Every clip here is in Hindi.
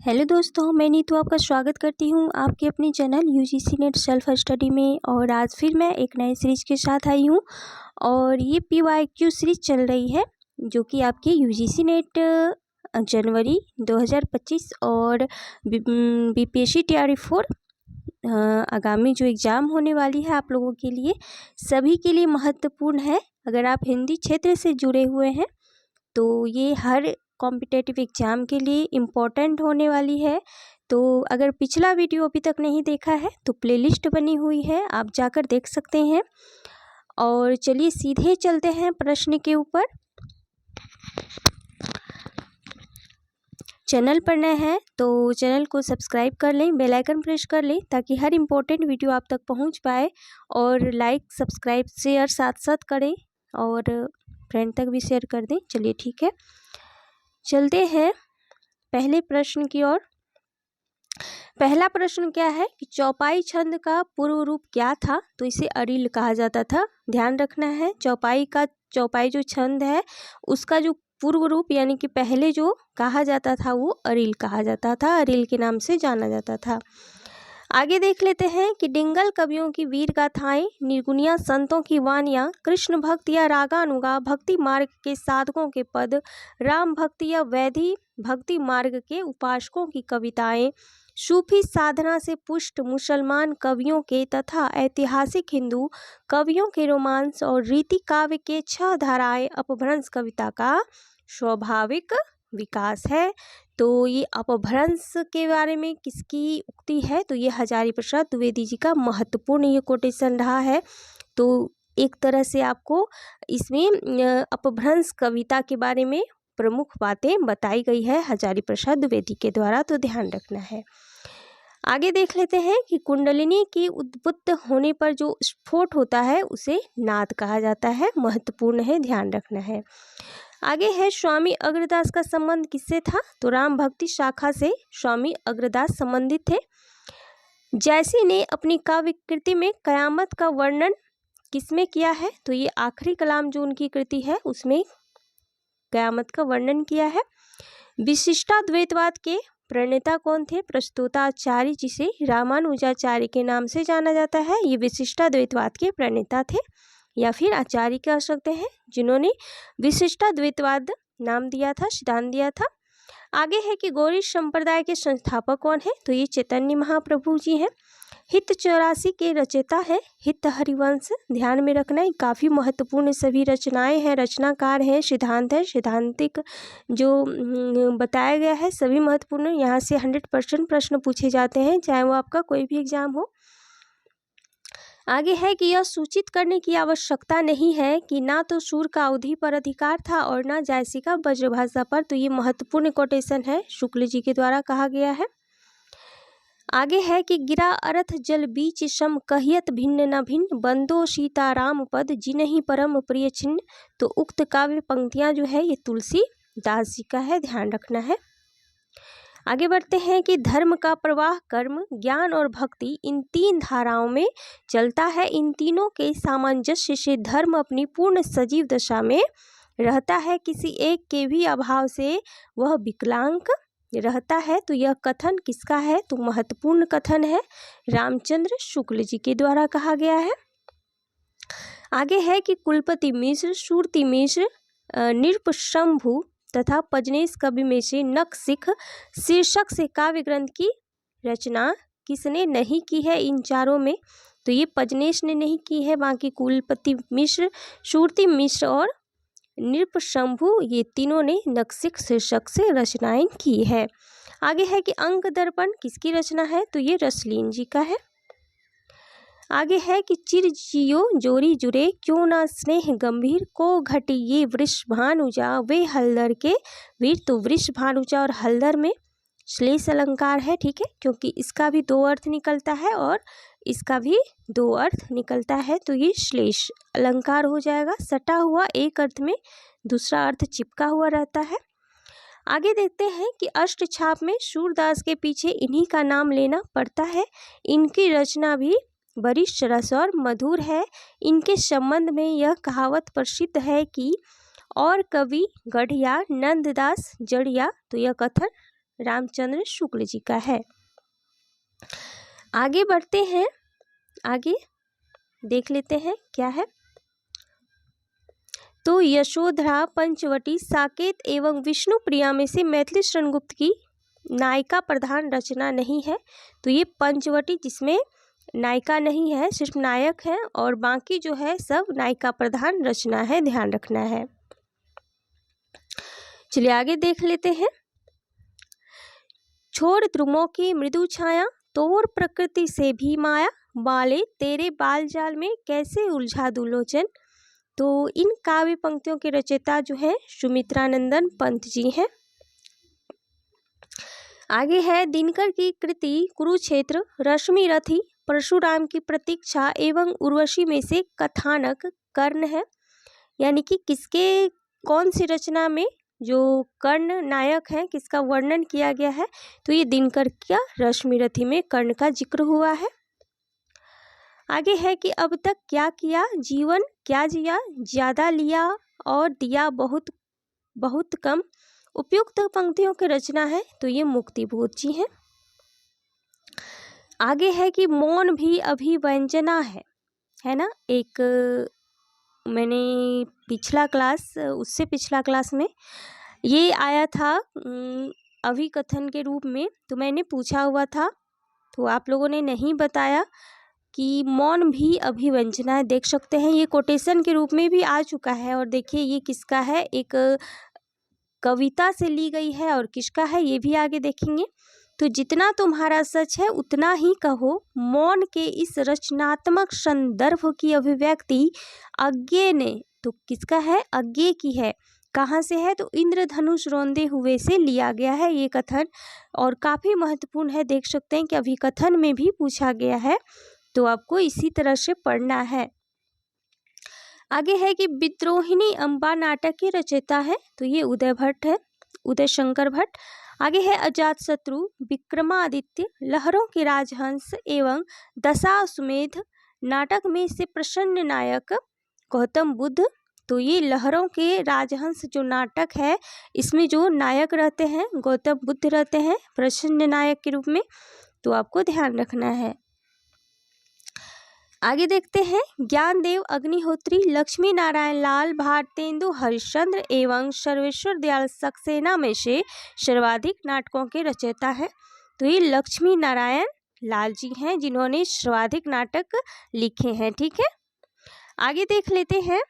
हेलो दोस्तों, मैं नीतू आपका स्वागत करती हूँ आपके अपने channel UGC net self study में। और आज फिर मैं एक नए सीरीज के साथ आई हूँ और ये PYQ सीरीज चल रही है जो कि आपकी यूजीसी नेट जनवरी 2025 और BPSC TRE 4 आगामी जो एग्ज़ाम होने वाली है आप लोगों के लिए सभी के लिए महत्वपूर्ण है। अगर आप हिंदी क्षेत्र से जुड़े हुए हैं तो ये हर कॉम्पिटेटिव एग्ज़ाम के लिए इम्पॉर्टेंट होने वाली है। तो अगर पिछला वीडियो अभी तक नहीं देखा है तो प्लेलिस्ट बनी हुई है, आप जाकर देख सकते हैं। और चलिए सीधे चलते हैं प्रश्न के ऊपर। चैनल पर नए हैं तो चैनल को सब्सक्राइब कर लें, बेल आइकन प्रेस कर लें ताकि हर इम्पोर्टेंट वीडियो आप तक पहुंच पाए। और लाइक सब्सक्राइब शेयर साथ साथ करें और फ्रेंड तक भी शेयर कर दें। चलिए ठीक है, चलते हैं पहले प्रश्न की ओर। पहला प्रश्न क्या है कि चौपाई छंद का पूर्व रूप क्या था? तो इसे अरिल कहा जाता था। ध्यान रखना है, चौपाई जो छंद है उसका जो पूर्व रूप यानी कि पहले जो कहा जाता था वो अरिल कहा जाता था, अरिल के नाम से जाना जाता था। आगे देख लेते हैं कि डिंगल कवियों की वीर गाथाएं, निर्गुणिया संतों की वानियाँ, कृष्ण भक्त या रागानुगा भक्ति मार्ग के साधकों के पद, राम भक्ति या वैधि भक्ति मार्ग के उपासकों की कविताएं, सूफी साधना से पुष्ट मुसलमान कवियों के तथा ऐतिहासिक हिंदू कवियों के रोमांस और रीति काव्य के 6 धाराएं अपभ्रंश कविता का स्वाभाविक विकास है। तो ये अपभ्रंश के बारे में किसकी उक्ति है? तो ये हजारी प्रसाद द्विवेदी जी का महत्वपूर्ण ये कोटेशन रहा है। तो एक तरह से आपको इसमें अपभ्रंश कविता के बारे में प्रमुख बातें बताई गई है हजारी प्रसाद द्विवेदी के द्वारा, तो ध्यान रखना है। आगे देख लेते हैं कि कुंडलिनी की उद्बुद्ध होने पर जो स्फोट होता है उसे नाद कहा जाता है, महत्वपूर्ण है, ध्यान रखना है। आगे है स्वामी अग्रदास का संबंध किससे था? तो राम भक्ति शाखा से स्वामी अग्रदास संबंधित थे। जैसी ने अपनी काव्य कृति में कयामत का वर्णन किसमें किया है? तो ये आखिरी कलाम जो उनकी कृति है उसमें कयामत का वर्णन किया है। विशिष्टाद्वैतवाद के प्रणेता कौन थे? प्रस्तुताचार्य, जिसे रामानुजाचार्य के नाम से जाना जाता है, ये विशिष्टाद्वैतवाद के प्रणेता थे या फिर आचार्य कह सकते हैं, जिन्होंने विशिष्टाद्वैतवाद नाम दिया था, सिद्धांत दिया था। आगे है कि गौरी संप्रदाय के संस्थापक कौन है? तो ये चैतन्य महाप्रभु जी हैं। हित 84 के रचयिता है हित हरिवंश, ध्यान में रखना है, काफ़ी महत्वपूर्ण सभी रचनाएं हैं, रचनाकार हैं, सिद्धांत है, सिद्धांतिक जो बताया गया है सभी महत्वपूर्ण। यहाँ से 100% प्रश्न पूछे जाते हैं चाहे वो आपका कोई भी एग्जाम हो। आगे है कि यह सूचित करने की आवश्यकता नहीं है कि ना तो सूर का अवधि पर अधिकार था और ना जायसी का ब्रजभाषा पर। तो ये महत्वपूर्ण कोटेशन है, शुक्ल जी के द्वारा कहा गया है। आगे है कि गिरा अरथ जल बीच सम कहियत भिन्न न भिन्न, बंदो सीताराम पद जिन्हीं परम प्रिय छिन्न। तो उक्त काव्य पंक्तियां जो है ये तुलसीदास जी का है, ध्यान रखना है। आगे बढ़ते हैं कि धर्म का प्रवाह कर्म, ज्ञान और भक्ति इन 3 धाराओं में चलता है। इन तीनों के सामंजस्य से धर्म अपनी पूर्ण सजीव दशा में रहता है, किसी एक के भी अभाव से वह विकलांग रहता है। तो यह कथन किसका है? तो महत्वपूर्ण कथन है, रामचंद्र शुक्ल जी के द्वारा कहा गया है। आगे है कि कुलपति मिश्र, सूरती मिश्र, नृपशंभु तथा पजनेश कवि में से नक सिख शीर्षक से काव्य ग्रंथ की रचना किसने नहीं की है? इन चारों में तो ये पजनेश ने नहीं की है, बाकी कुलपति मिश्र, सूरती मिश्र और नृपशंभु ये तीनों ने नक्सिक शीर्षक से रचनाएं की है। आगे है कि अंक दर्पण किसकी रचना है? तो ये रसलीन जी का है। आगे है कि चिर जियो जोरी जुरे क्यों ना स्नेह गंभीर, को घटी ये वृष भानुजा वे हल्दर के वीर। तो वृष भानुजा और हल्दर में श्लेष अलंकार है, ठीक है, क्योंकि इसका भी 2 अर्थ निकलता है और इसका भी 2 अर्थ निकलता है, तो ये श्लेष अलंकार हो जाएगा। सटा हुआ एक अर्थ में, दूसरा अर्थ चिपका हुआ रहता है। आगे देखते हैं कि अष्टछाप में सूरदास के पीछे इन्हीं का नाम लेना पड़ता है। इनकी रचना भी वरिष्ठ रस और मधुर है। इनके संबंध में यह कहावत प्रसिद्ध है कि और कवि गढ़िया नंददास जड़िया। तो यह कथन रामचंद्र शुक्ल जी का है। आगे बढ़ते हैं, आगे देख लेते हैं क्या है। तो यशोधरा, पंचवटी, साकेत एवं विष्णुप्रिया में से मैथिली शरण गुप्त की नायिका प्रधान रचना नहीं है। तो ये पंचवटी जिसमें नायिका नहीं है, सिर्फ नायक है, और बाकी जो है सब नायिका प्रधान रचना है, ध्यान रखना है। चलिए आगे देख लेते हैं। छोड़ द्रुमों की मृदु छाया, तोड़ प्रकृति से भी माया, बाले तेरे बाल जाल में कैसे उलझा दूं लोचन। तो इन काव्य पंक्तियों के रचयिता जो है सुमित्रानंदन पंत जी हैं। आगे है दिनकर की कृति कुरुक्षेत्र, रश्मि रथी, परशुराम की प्रतीक्षा एवं उर्वशी में से कथानक कर्ण है। यानी कि किसके, कौन सी रचना में जो कर्ण नायक है किसका वर्णन किया गया है। तो ये दिनकर का रश्मि रथी में कर्ण का जिक्र हुआ है। आगे है कि अब तक क्या किया, जीवन क्या जिया, ज्यादा लिया और दिया बहुत बहुत कम। उपयुक्त पंक्तियों की रचना है तो ये मुक्तिबोध जी हैं। आगे है कि मौन भी अभिव्यंजना है ना। एक मैंने पिछला क्लास, उससे पिछला क्लास में ये आया था अभिकथन के रूप में, तो मैंने पूछा हुआ था, तो आप लोगों ने नहीं बताया कि मौन भी अभिव्यंजना है। देख सकते हैं ये कोटेशन के रूप में भी आ चुका है। और देखिए ये किसका है, एक कविता से ली गई है, और किसका है ये भी आगे देखेंगे। तो जितना तुम्हारा सच है उतना ही कहो, मौन के इस रचनात्मक संदर्भ की अभिव्यक्ति अज्ञे ने, तो किसका है, अज्ञे की है। कहाँ से है, तो इंद्रधनुष रौंदे हुए से लिया गया है ये कथन, और काफ़ी महत्वपूर्ण है। देख सकते हैं कि अभिकथन में भी पूछा गया है, तो आपको इसी तरह से पढ़ना है। आगे है कि विद्रोहिणी अम्बा नाटक के रचयिता है, तो ये उदय भट्ट है, उदय शंकर भट्ट। आगे है अजातशत्रु, विक्रमादित्य, लहरों के राजहंस एवं दशाश्वमेध नाटक में से प्रसन्न नायक गौतम बुद्ध। तो ये लहरों के राजहंस जो नाटक है इसमें जो नायक रहते हैं गौतम बुद्ध रहते हैं प्रसन्न नायक के रूप में, तो आपको ध्यान रखना है। आगे देखते हैं ज्ञानदेव अग्निहोत्री, लक्ष्मी नारायण लाल, भारतेंदु हरिश्चंद्र एवं सर्वेश्वर दयाल सक्सेना में से सर्वाधिक नाटकों के रचयिता हैं। तो ये लक्ष्मी नारायण लाल जी हैं जिन्होंने सर्वाधिक नाटक लिखे हैं। ठीक है, आगे देख लेते हैं।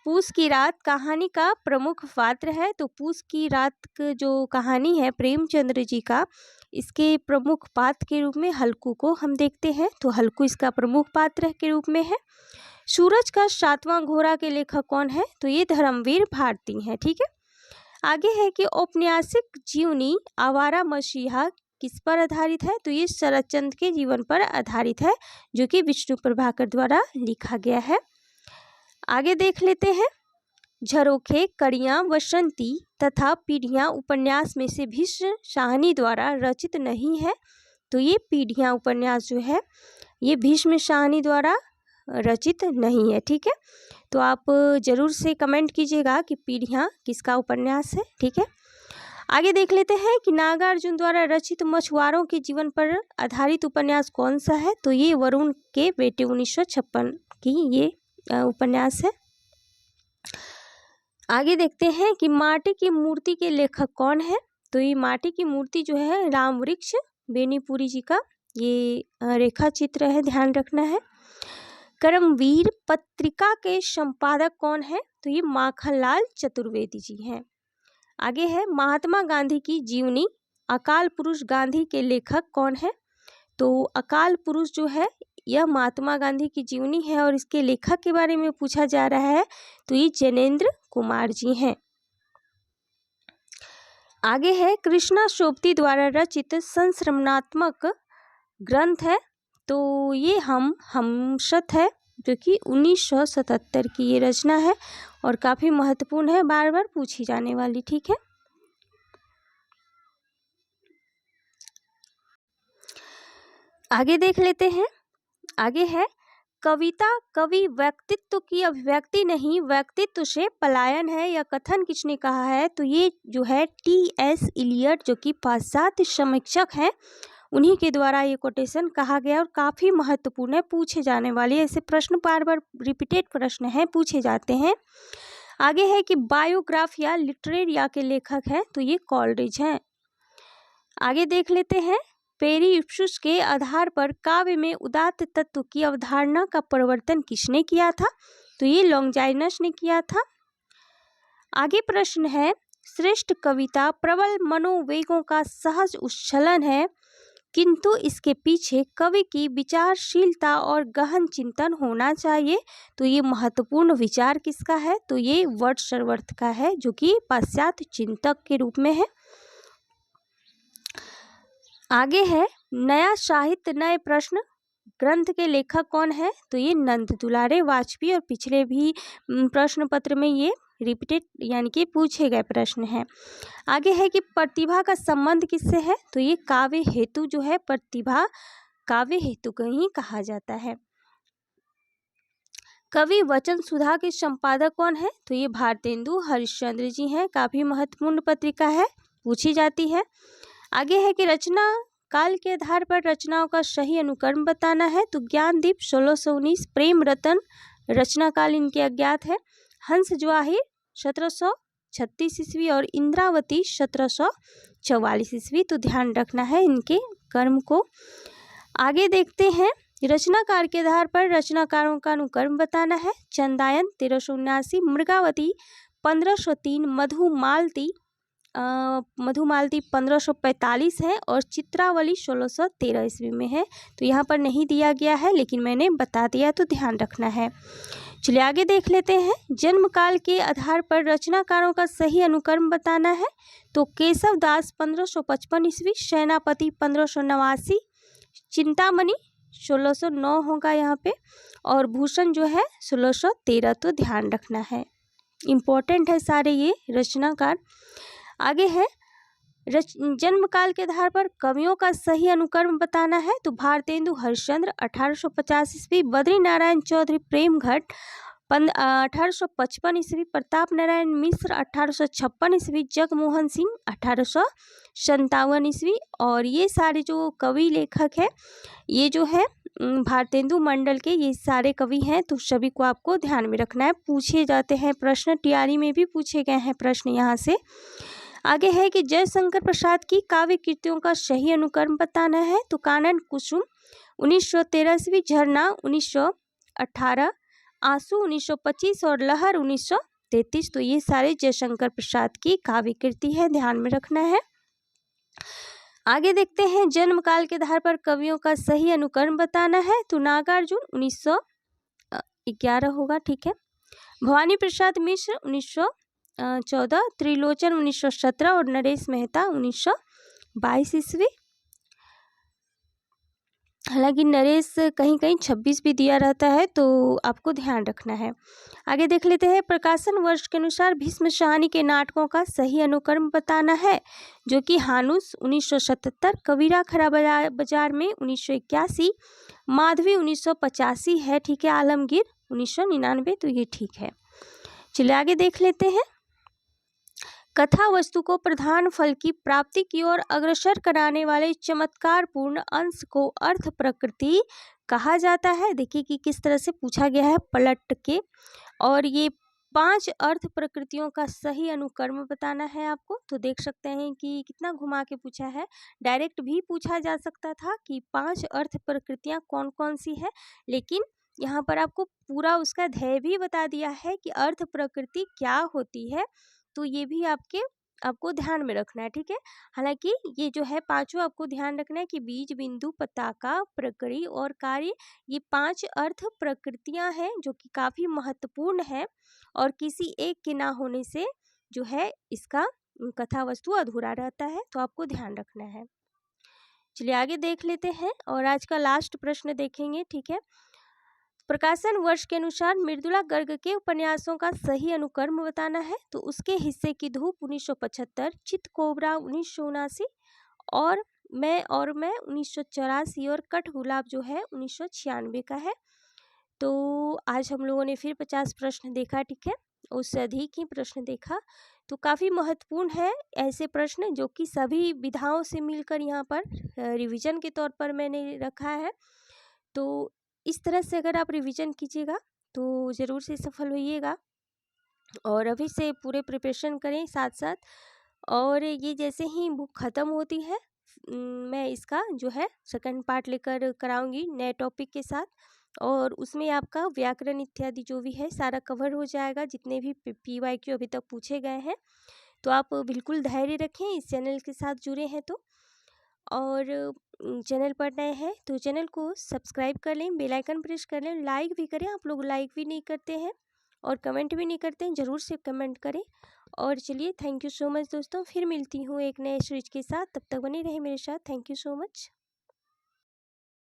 पूस की रात कहानी का प्रमुख पात्र है। तो पूस की रात जो कहानी है प्रेमचंद्र जी का, इसके प्रमुख पात्र के रूप में हल्कू को हम देखते हैं। तो हल्कू इसका प्रमुख पात्र के रूप में है। सूरज का सातवां घोड़ा के लेखक कौन है, तो ये धर्मवीर भारती हैं। ठीक है, आगे है कि औपन्यासिक जीवनी आवारा मसीहा किस पर आधारित है, तो ये शरदचंद्र के जीवन पर आधारित है जो कि विष्णु प्रभाकर द्वारा लिखा गया है। आगे देख लेते हैं। झरोखे, कड़ियाँ, वसंती तथा पीढ़ियाँ उपन्यास में से भीष्म शाहनी द्वारा रचित नहीं है। तो ये पीढ़ियाँ उपन्यास जो है ये भीष्म शाहनी द्वारा रचित नहीं है। ठीक है, तो आप जरूर से कमेंट कीजिएगा कि पीढ़ियाँ किसका उपन्यास है। ठीक है, आगे देख लेते हैं कि नागार्जुन द्वारा रचित मछुआरों के जीवन पर आधारित उपन्यास कौन सा है, तो ये वरुण के बेटे 1956 की ये उपन्यास है। आगे देखते हैं कि माटी की मूर्ति के लेखक कौन है, तो ये माटी की मूर्ति जो है राम वृक्ष बेनीपुरी जी का ये रेखा चित्र है, ध्यान रखना है। कर्मवीर पत्रिका के संपादक कौन है, तो ये माखनलाल चतुर्वेदी जी हैं। आगे है महात्मा गांधी की जीवनी अकाल पुरुष गांधी के लेखक कौन है, तो अकाल पुरुष जो है यह महात्मा गांधी की जीवनी है और इसके लेखक के बारे में पूछा जा रहा है, तो ये जैनेन्द्र कुमार जी हैं। आगे है कृष्णा शोभती द्वारा रचित संश्रमणात्मक ग्रंथ है, तो ये हमशत है जो कि 1977 की ये रचना है और काफ़ी महत्वपूर्ण है, बार बार पूछी जाने वाली। ठीक है, आगे देख लेते हैं। आगे है कविता कवि व्यक्तित्व की अभिव्यक्ति नहीं, व्यक्तित्व से पलायन है, यह कथन किसने कहा है? तो ये जो है टी.एस. इलियट, जो कि पाश्चात्य समीक्षक हैं, उन्हीं के द्वारा ये कोटेशन कहा गया और काफ़ी महत्वपूर्ण है, पूछे जाने वाले ऐसे प्रश्न, बार बार रिपीटेड प्रश्न हैं, पूछे जाते हैं। आगे है कि बायोग्राफ या लिटरेरिया के लेखक हैं, तो ये कॉलरिज हैं। आगे देख लेते हैं, पेरिप्सूस के आधार पर काव्य में उदात्त तत्व की अवधारणा का प्रवर्तन किसने किया था? तो ये लॉन्जाइनस ने किया था। आगे प्रश्न है, श्रेष्ठ कविता प्रबल मनोवेगों का सहज उच्छलन है, किंतु इसके पीछे कवि की विचारशीलता और गहन चिंतन होना चाहिए। तो ये महत्वपूर्ण विचार किसका है? तो ये वर्ड्सवर्थ का है, जो कि पाश्चात्य चिंतक के रूप में है। आगे है, नया साहित्य नए प्रश्न ग्रंथ के लेखक कौन है? तो ये नंद दुलारे वाजपेयी, और पिछले भी प्रश्न पत्र में ये रिपीटेड यानी कि पूछे गए प्रश्न हैं। आगे है कि प्रतिभा का संबंध किससे है? तो ये काव्य हेतु जो है, प्रतिभा काव्य हेतु को ही कहा जाता है। कवि वचन सुधा के संपादक कौन है? तो ये भारतेंदु हरिश्चंद्र जी हैं, काफी महत्वपूर्ण पत्रिका है, पूछी जाती है। आगे है कि रचना काल के आधार पर रचनाओं का सही अनुक्रम बताना है, तो ज्ञानदीप 1619, प्रेम रतन रचना काल इनके अज्ञात है, हंस जवाहिर 1736 ईस्वी और इंद्रावती 1744 ईस्वी, तो ध्यान रखना है इनके कर्म को। आगे देखते हैं, रचनाकार के आधार पर रचनाकारों का अनुक्रम बताना है, चंदायन 1379, मृगावती 1503, मधुमालती 1545 है और चित्रावली 1613 ईस्वी में है। तो यहाँ पर नहीं दिया गया है, लेकिन मैंने बता दिया, तो ध्यान रखना है। चलिए आगे देख लेते हैं, जन्म काल के आधार पर रचनाकारों का सही अनुक्रम बताना है, तो केशव दास 1555 ईस्वी, सेनापति 1589, चिंतामणि 1609 होगा यहाँ पे, और भूषण जो है 1613, तो ध्यान रखना है, इम्पोर्टेंट है सारे ये रचनाकार। आगे है, जन्म काल के आधार पर कवियों का सही अनुक्रम बताना है, तो भारतेंदु हरिश्चंद्र 1850 ईस्वी, बद्री नारायण चौधरी प्रेमघट 1855 ईस्वी, प्रताप नारायण मिश्र 1856 ईस्वी, जगमोहन सिंह 1857 ईस्वी। और ये सारे जो कवि लेखक हैं, ये जो है भारतेंदु मंडल के ये सारे कवि हैं, तो सभी को आपको ध्यान में रखना है, पूछे जाते हैं प्रश्न, टीआरई में भी पूछे गए हैं प्रश्न यहाँ से। आगे है कि जयशंकर प्रसाद की काव्य कृतियों का सही अनुक्रम बताना है, तो कानन कुसुम 1913 ईस्वी, झरना 1918, आंसू 1925 और लहर 1933, तो ये सारे जयशंकर प्रसाद की काव्य कृति है, ध्यान में रखना है। आगे देखते हैं, जन्म काल के आधार पर कवियों का सही अनुक्रम बताना है, तो नागार्जुन 1911 होगा, ठीक है, भवानी प्रसाद मिश्र 1914, त्रिलोचन 1917 और नरेश मेहता 1922 ईस्वी। हालांकि नरेश कहीं कहीं 26 भी दिया रहता है, तो आपको ध्यान रखना है। आगे देख लेते हैं, प्रकाशन वर्ष के अनुसार भीष्म शाहनी के नाटकों का सही अनुक्रम बताना है, जो कि हानुस 1977, कबीरा खरा बाजार में 1981, माधवी 1985 है, ठीक है, आलमगीर 1999, तो ये ठीक है। चलिए आगे देख लेते हैं, कथा वस्तु को प्रधान फल की प्राप्ति की ओर अग्रसर कराने वाले चमत्कारपूर्ण अंश को अर्थ प्रकृति कहा जाता है। देखिए कि किस तरह से पूछा गया है पलट के, और ये 5 अर्थ प्रकृतियों का सही अनुक्रम बताना है आपको। तो देख सकते हैं कि कितना घुमा के पूछा है, डायरेक्ट भी पूछा जा सकता था कि 5 अर्थ प्रकृतियां कौन कौन सी है, लेकिन यहाँ पर आपको पूरा उसका ध्येय भी बता दिया है कि अर्थ प्रकृति क्या होती है, तो ये भी आपको ध्यान में रखना है, ठीक है। हालांकि ये जो है पांचों आपको ध्यान रखना है कि बीज, बिंदु, पताका, प्रकृति और कार्य, ये 5 अर्थ प्रकृतियां हैं जो कि काफी महत्वपूर्ण है, और किसी एक के ना होने से जो है इसका कथा वस्तु अधूरा रहता है, तो आपको ध्यान रखना है। चलिए आगे देख लेते हैं, और आज का लास्ट प्रश्न देखेंगे, ठीक है। प्रकाशन वर्ष के अनुसार मृदुला गर्ग के उपन्यासों का सही अनुक्रम बताना है, तो उसके हिस्से की धूप 1975, चित कोबरा 1979 और मैं 1984 और कठ गुलाब जो है 1996 का है। तो आज हम लोगों ने फिर 50 प्रश्न देखा, ठीक है, उससे अधिक ही प्रश्न देखा। तो काफ़ी महत्वपूर्ण है ऐसे प्रश्न जो कि सभी विधाओं से मिलकर यहाँ पर रिवीजन के तौर पर मैंने रखा है। तो इस तरह से अगर आप रिवीजन कीजिएगा तो ज़रूर से सफल होइएगा, और अभी से पूरे प्रिपरेशन करें साथ साथ। और ये जैसे ही बुक ख़त्म होती है मैं इसका जो है सेकंड पार्ट लेकर कराऊंगी नए टॉपिक के साथ, और उसमें आपका व्याकरण इत्यादि जो भी है सारा कवर हो जाएगा, जितने भी PYQ अभी तक पूछे गए हैं। तो आप बिल्कुल धैर्य रखें, इस चैनल के साथ जुड़े हैं तो। और चैनल पर नए हैं तो चैनल को सब्सक्राइब कर लें, बेल आइकन प्रेस कर लें, लाइक भी करें। आप लोग लाइक भी नहीं करते हैं और कमेंट भी नहीं करते हैं, ज़रूर से कमेंट करें। और चलिए, थैंक यू सो मच दोस्तों, फिर मिलती हूँ एक नए सीरीज के साथ, तब तक बने रहे मेरे साथ। Thank you so much.